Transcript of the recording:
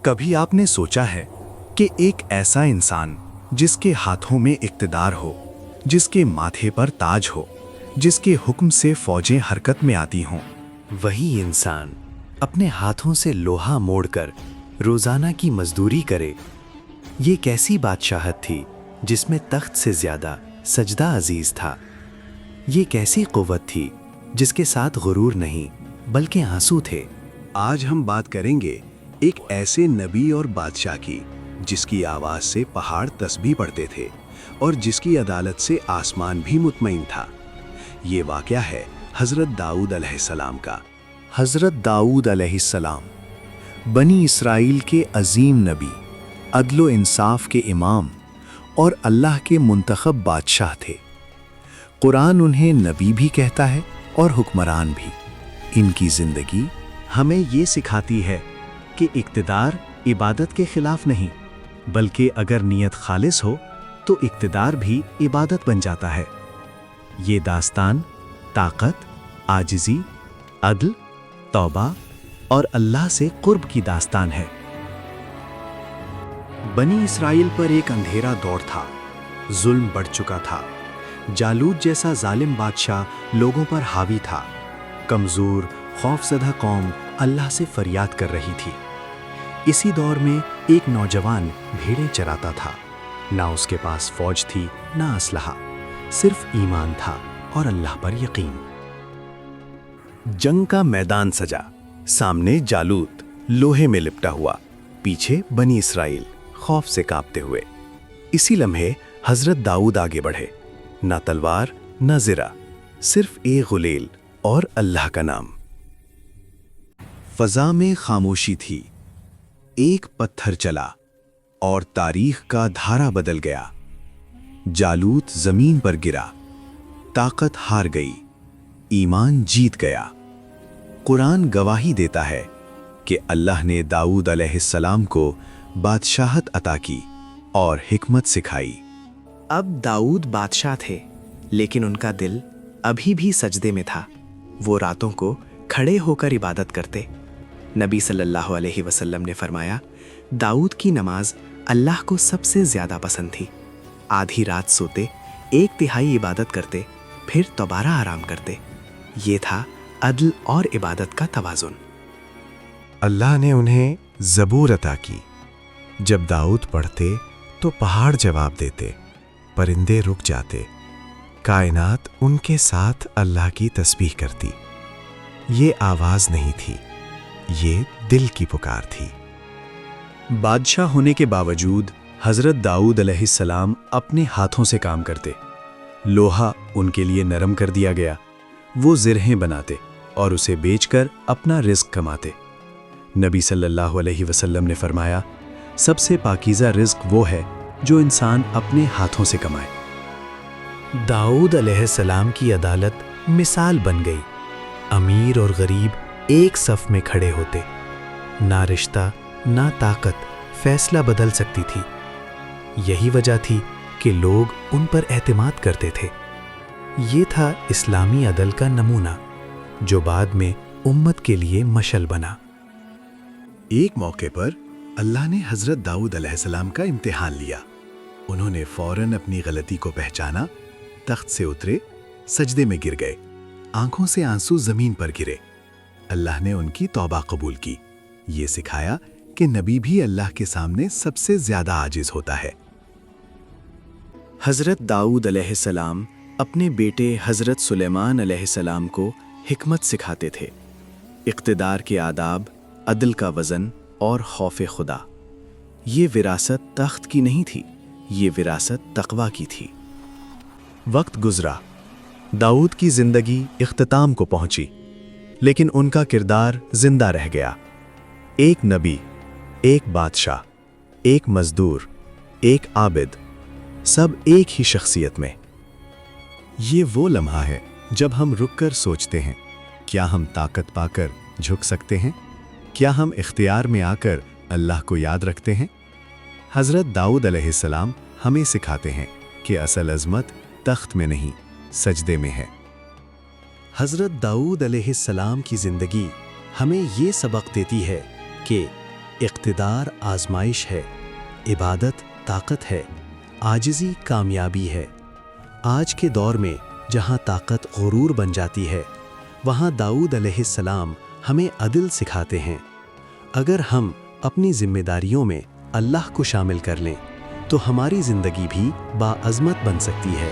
کبھی آپ نے سوچا ہے کہ ایک ایسا انسان جس کے ہاتھوں میں اقتدار ہو، جس کے ماتھے پر تاج ہو، جس کے حکم سے فوجیں حرکت میں آتی ہوں، وہی انسان اپنے ہاتھوں سے لوہا موڑ کر روزانہ کی مزدوری کرے؟ یہ کیسی بادشاہت تھی جس میں تخت سے زیادہ سجدہ عزیز تھا؟ یہ کیسی قوت تھی جس کے ساتھ غرور نہیں بلکہ آنسو تھے؟ آج ہم بات کریں گے ایک ایسے نبی اور بادشاہ کی جس کی آواز سے پہاڑ تسبیح پڑھتے تھے اور جس کی عدالت سے آسمان بھی مطمئن تھا۔ یہ واقعہ ہے حضرت داؤد علیہ السلام کا۔ حضرت داؤد علیہ السلام بنی اسرائیل کے عظیم نبی، عدل و انصاف کے امام اور اللہ کے منتخب بادشاہ تھے۔ قرآن انہیں نبی بھی کہتا ہے اور حکمران بھی۔ ان کی زندگی ہمیں یہ سکھاتی ہے کہ اقتدار عبادت کے خلاف نہیں، بلکہ اگر نیت خالص ہو تو اقتدار بھی عبادت بن جاتا ہے۔ یہ داستان طاقت، عاجزی، عدل، توبہ اور اللہ سے قرب کی داستان ہے۔ بنی اسرائیل پر ایک اندھیرا دور تھا، ظلم بڑھ چکا تھا، جالوت جیسا ظالم بادشاہ لوگوں پر حاوی تھا۔ کمزور، خوفزدہ قوم اللہ سے فریاد کر رہی تھی۔ اسی دور میں ایک نوجوان بھیڑیں چراتا تھا۔ نہ اس کے پاس فوج تھی، نہ اسلحہ، صرف ایمان تھا اور اللہ پر یقین۔ جنگ کا میدان سجا، سامنے جالوت لوہے میں لپٹا ہوا، پیچھے بنی اسرائیل خوف سے کانپتے ہوئے۔ اسی لمحے حضرت داؤد آگے بڑھے، نہ تلوار نہ زرہ، صرف ایک غلیل اور اللہ کا نام۔ فضا میں خاموشی تھی، ایک پتھر چلا اور تاریخ کا دھارا بدل گیا۔ جالوت زمین پر گرا، طاقت ہار گئی، ایمان جیت گیا۔ قرآن گواہی دیتا ہے کہ اللہ نے داؤد علیہ السلام کو بادشاہت عطا کی اور حکمت سکھائی۔ اب داؤد بادشاہ تھے، لیکن ان کا دل ابھی بھی سجدے میں تھا۔ وہ راتوں کو کھڑے ہو کر عبادت کرتے۔ نبی صلی اللہ علیہ وسلم نے فرمایا، داؤد کی نماز اللہ کو سب سے زیادہ پسند تھی۔ آدھی رات سوتے، ایک تہائی عبادت کرتے، پھر دوبارہ آرام کرتے۔ یہ تھا عدل اور عبادت کا توازن۔ اللہ نے انہیں زبور عطا کی۔ جب داؤد پڑھتے تو پہاڑ جواب دیتے، پرندے رک جاتے، کائنات ان کے ساتھ اللہ کی تسبیح کرتی۔ یہ آواز نہیں تھی، یہ دل کی پکار تھی۔ بادشاہ ہونے کے باوجود حضرت داؤد علیہ السلام اپنے ہاتھوں سے کام کرتے۔ لوہا ان کے لیے نرم کر دیا گیا، وہ زرہیں بناتے اور اسے بیچ کر اپنا رزق کماتے۔ نبی صلی اللہ علیہ وسلم نے فرمایا، سب سے پاکیزہ رزق وہ ہے جو انسان اپنے ہاتھوں سے کمائے۔ داؤد علیہ السلام کی عدالت مثال بن گئی۔ امیر اور غریب ایک صف میں کھڑے ہوتے، نہ رشتہ نہ طاقت فیصلہ بدل سکتی تھی۔ یہی وجہ تھی کہ لوگ ان پر اعتماد کرتے تھے۔ یہ تھا اسلامی عدل کا نمونہ، جو بعد میں امت کے لیے مشعل بنا۔ ایک موقع پر اللہ نے حضرت داؤد علیہ السلام کا امتحان لیا۔ انہوں نے فوراً اپنی غلطی کو پہچانا، تخت سے اترے، سجدے میں گر گئے، آنکھوں سے آنسو زمین پر گرے۔ اللہ نے ان کی توبہ قبول کی۔ یہ سکھایا کہ نبی بھی اللہ کے سامنے سب سے زیادہ عاجز ہوتا ہے۔ حضرت داؤد علیہ السلام اپنے بیٹے حضرت سلیمان علیہ السلام کو حکمت سکھاتے تھے، اقتدار کے آداب، عدل کا وزن اور خوف خدا۔ یہ وراثت تخت کی نہیں تھی، یہ وراثت تقویٰ کی تھی۔ وقت گزرا، داؤد کی زندگی اختتام کو پہنچی، لیکن ان کا کردار زندہ رہ گیا۔ ایک نبی، ایک بادشاہ، ایک مزدور، ایک عابد، سب ایک ہی شخصیت میں۔ یہ وہ لمحہ ہے جب ہم رک کر سوچتے ہیں، کیا ہم طاقت پا کر جھک سکتے ہیں؟ کیا ہم اختیار میں آ کر اللہ کو یاد رکھتے ہیں؟ حضرت داؤد علیہ السلام ہمیں سکھاتے ہیں کہ اصل عظمت تخت میں نہیں، سجدے میں ہے۔ حضرت داؤد علیہ السلام کی زندگی ہمیں یہ سبق دیتی ہے کہ اقتدار آزمائش ہے، عبادت طاقت ہے، عاجزی کامیابی ہے۔ آج کے دور میں جہاں طاقت غرور بن جاتی ہے، وہاں داؤد علیہ السلام ہمیں عدل سکھاتے ہیں۔ اگر ہم اپنی ذمہ داریوں میں اللہ کو شامل کر لیں تو ہماری زندگی بھی باعظمت بن سکتی ہے۔